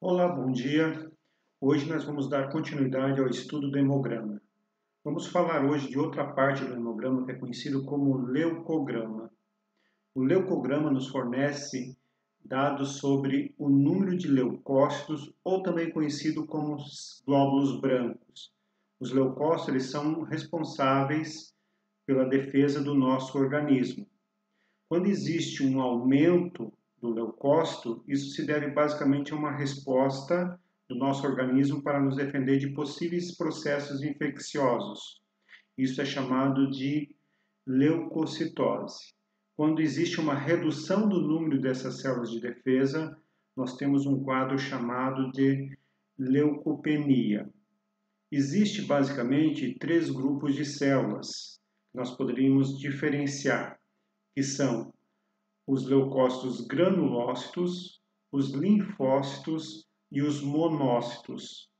Olá, bom dia. Hoje nós vamos dar continuidade ao estudo do hemograma. Vamos falar hoje de outra parte do hemograma que é conhecido como leucograma. O leucograma nos fornece dados sobre o número de leucócitos, ou também conhecido como glóbulos brancos. Os leucócitos eles são responsáveis pela defesa do nosso organismo. Quando existe um aumento do leucócito, isso se deve basicamente a uma resposta do nosso organismo para nos defender de possíveis processos infecciosos. Isso é chamado de leucocitose. Quando existe uma redução do número dessas células de defesa, nós temos um quadro chamado de leucopenia. Existe basicamente três grupos de células que nós poderíamos diferenciar, que são os leucócitos granulócitos, os linfócitos e os monócitos.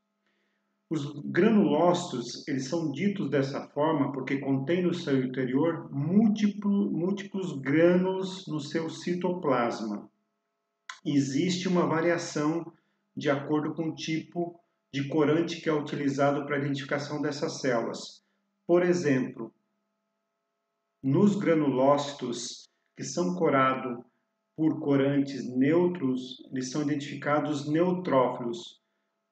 Os granulócitos, eles são ditos dessa forma porque contêm no seu interior múltiplos grânulos no seu citoplasma. Existe uma variação de acordo com o tipo de corante que é utilizado para a identificação dessas células. Por exemplo, nos granulócitos que são corados por corantes neutros, eles são identificados neutrófilos.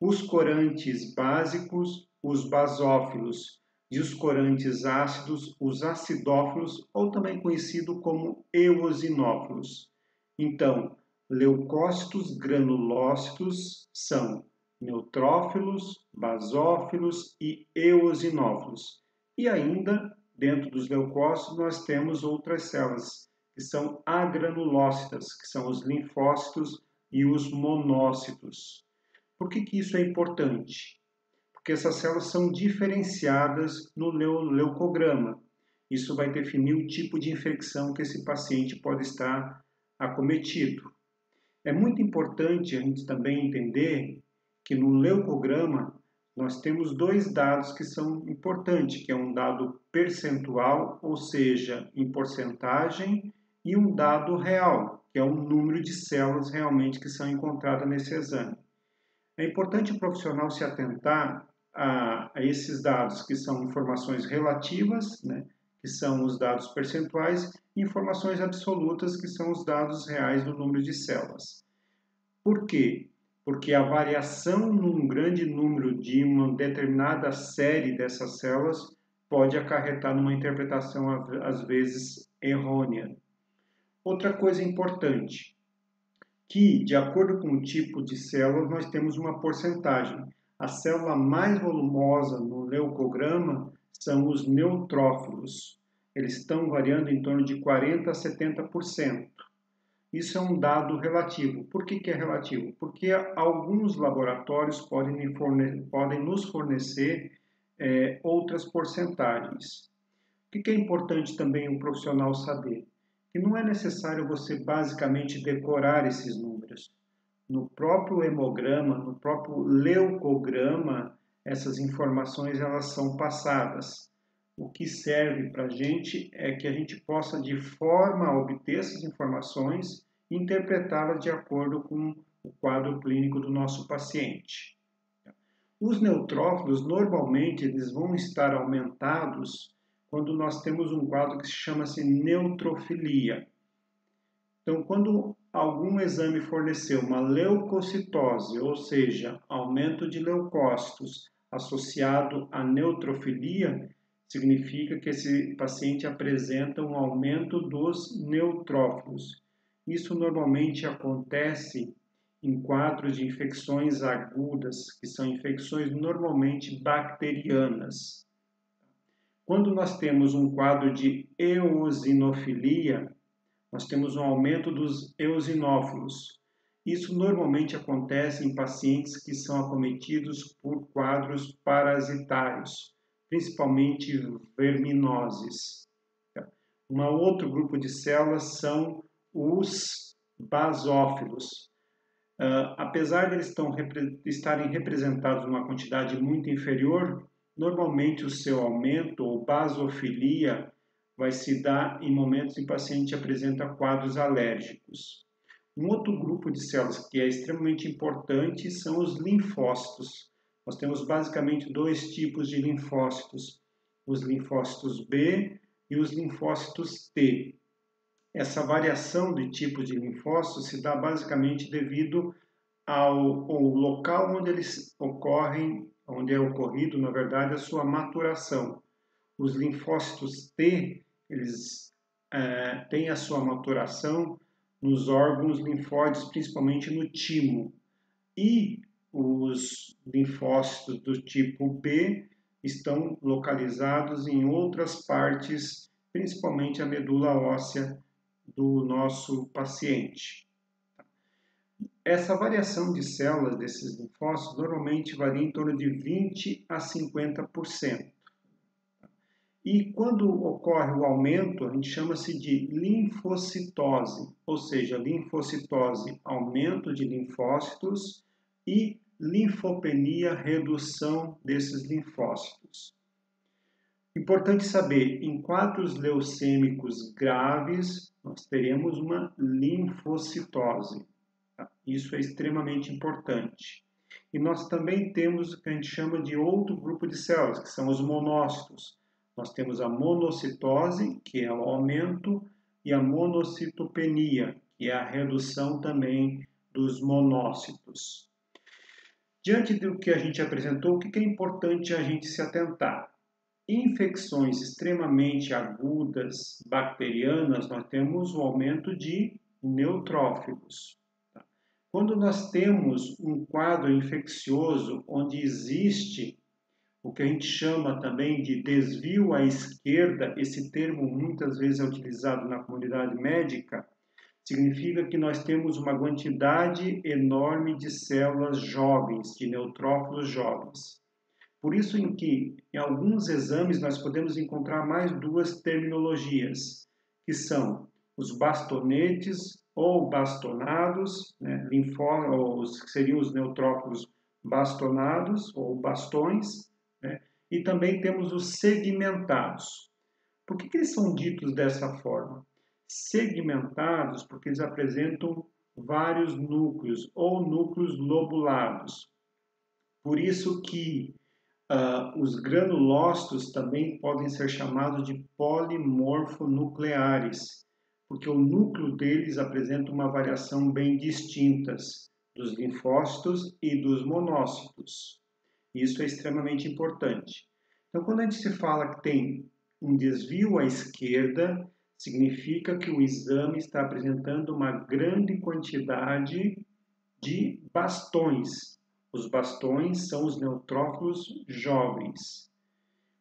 Os corantes básicos, os basófilos, e os corantes ácidos, os acidófilos, ou também conhecido como eosinófilos. Então, leucócitos granulócitos são neutrófilos, basófilos e eosinófilos. E ainda, dentro dos leucócitos, nós temos outras células, que são agranulócitas, que são os linfócitos e os monócitos. Por que isso é importante? Porque essas células são diferenciadas no leucograma. Isso vai definir o tipo de infecção que esse paciente pode estar acometido. É muito importante a gente também entender que no leucograma nós temos dois dados que são importantes, que é um dado percentual, ou seja, em porcentagem, e um dado real, que é o número de células realmente que são encontradas nesse exame. É importante o profissional se atentar a esses dados, que são informações relativas, né, que são os dados percentuais, e informações absolutas, que são os dados reais do número de células. Por quê? Porque a variação num grande número de uma determinada série dessas células pode acarretar numa interpretação, às vezes, errônea. Outra coisa importante, que, de acordo com o tipo de célula, nós temos uma porcentagem. A célula mais volumosa no leucograma são os neutrófilos. Eles estão variando em torno de 40% a 70%. Isso é um dado relativo. Por que é relativo? Porque alguns laboratórios podem nos fornecer outras porcentagens. O que é importante também o profissional saber? Que não é necessário você basicamente decorar esses números. No próprio hemograma, no próprio leucograma, essas informações elas são passadas. O que serve para a gente é que a gente possa, de forma a obter essas informações, interpretá-las de acordo com o quadro clínico do nosso paciente. Os neutrófilos, normalmente, eles vão estar aumentados quando nós temos um quadro que se chama-se neutrofilia. Então, quando algum exame forneceu uma leucocitose, ou seja, aumento de leucócitos associado à neutrofilia, significa que esse paciente apresenta um aumento dos neutrófilos. Isso normalmente acontece em quadros de infecções agudas, que são infecções normalmente bacterianas. Quando nós temos um quadro de eosinofilia, nós temos um aumento dos eosinófilos. Isso normalmente acontece em pacientes que são acometidos por quadros parasitários, principalmente verminoses. Um outro grupo de células são os basófilos. Apesar de eles estarem representados numa quantidade muito inferior, normalmente o seu aumento ou basofilia vai se dar em momentos em que o paciente apresenta quadros alérgicos. Um outro grupo de células que é extremamente importante são os linfócitos. Nós temos basicamente dois tipos de linfócitos, os linfócitos B e os linfócitos T. Essa variação de tipos de linfócitos se dá basicamente devido ao local onde eles ocorrem, onde é ocorrido, na verdade, a sua maturação. Os linfócitos T, eles têm a sua maturação nos órgãos linfóides, principalmente no timo. E os linfócitos do tipo B estão localizados em outras partes, principalmente a medula óssea do nosso paciente. Essa variação de células desses linfócitos normalmente varia em torno de 20 a 50%. E quando ocorre o aumento, a gente chama-se de linfocitose, ou seja, linfocitose, aumento de linfócitos, e linfopenia, redução desses linfócitos. Importante saber, em quadros leucêmicos graves, nós teremos uma linfocitose. Isso é extremamente importante. E nós também temos o que a gente chama de outro grupo de células, que são os monócitos. Nós temos a monocitose, que é o aumento, e a monocitopenia, que é a redução também dos monócitos. Diante do que a gente apresentou, o que é importante a gente se atentar? Infecções extremamente agudas, bacterianas, nós temos o aumento de neutrófilos. Quando nós temos um quadro infeccioso onde existe o que a gente chama também de desvio à esquerda, esse termo muitas vezes é utilizado na comunidade médica, significa que nós temos uma quantidade enorme de células jovens, de neutrófilos jovens. Por isso em alguns exames nós podemos encontrar mais duas terminologias, que são os bastonetes ou bastonados, que seriam os neutrófilos bastonados ou bastões, e também temos os segmentados. Por que eles são ditos dessa forma? Segmentados porque eles apresentam vários núcleos ou núcleos lobulados. Por isso que os granulócitos também podem ser chamados de polimorfonucleares, porque o núcleo deles apresenta uma variação bem distintas dos linfócitos e dos monócitos. Isso é extremamente importante. Então, quando a gente se fala que tem um desvio à esquerda, significa que o exame está apresentando uma grande quantidade de bastões. Os bastões são os neutrófilos jovens.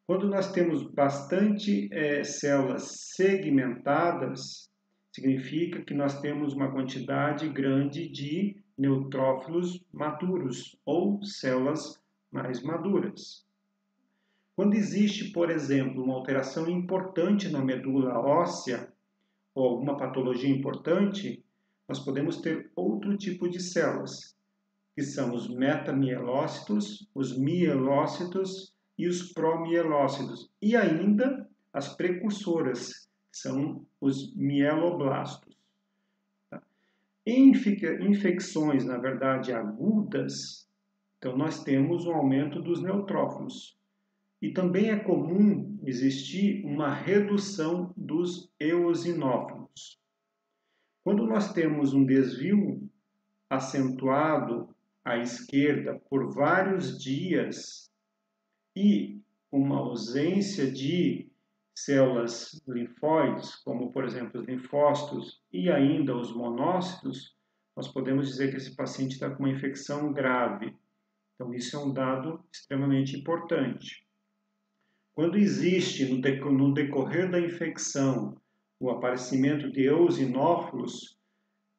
Quando nós temos bastante células segmentadas, significa que nós temos uma quantidade grande de neutrófilos maduros ou células mais maduras. Quando existe, por exemplo, uma alteração importante na medula óssea ou alguma patologia importante, nós podemos ter outro tipo de células, que são os metamielócitos, os mielócitos e os promielócitos, e ainda as precursoras, que são os mieloblastos. Em infecções, na verdade, agudas, então nós temos um aumento dos neutrófilos. E também é comum existir uma redução dos eosinófilos. Quando nós temos um desvio acentuado à esquerda por vários dias e uma ausência de células linfóides, como por exemplo os linfócitos e ainda os monócitos, nós podemos dizer que esse paciente está com uma infecção grave. Então isso é um dado extremamente importante. Quando existe no decorrer da infecção o aparecimento de eosinófilos,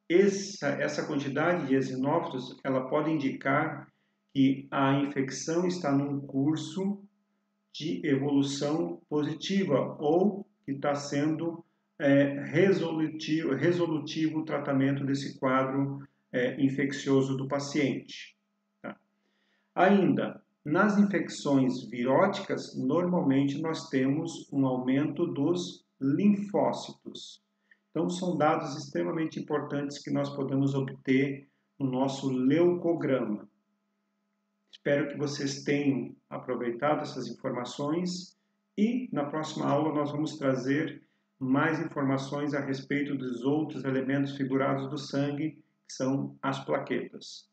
essa quantidade de eosinófilos ela pode indicar que a infecção está num curso de evolução positiva ou que está sendo resolutivo o tratamento desse quadro infeccioso do paciente. Tá? Ainda, nas infecções viróticas, normalmente nós temos um aumento dos linfócitos. Então, são dados extremamente importantes que nós podemos obter no nosso leucograma. Espero que vocês tenham aproveitado essas informações e na próxima aula nós vamos trazer mais informações a respeito dos outros elementos figurados do sangue, que são as plaquetas.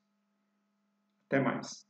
Até mais.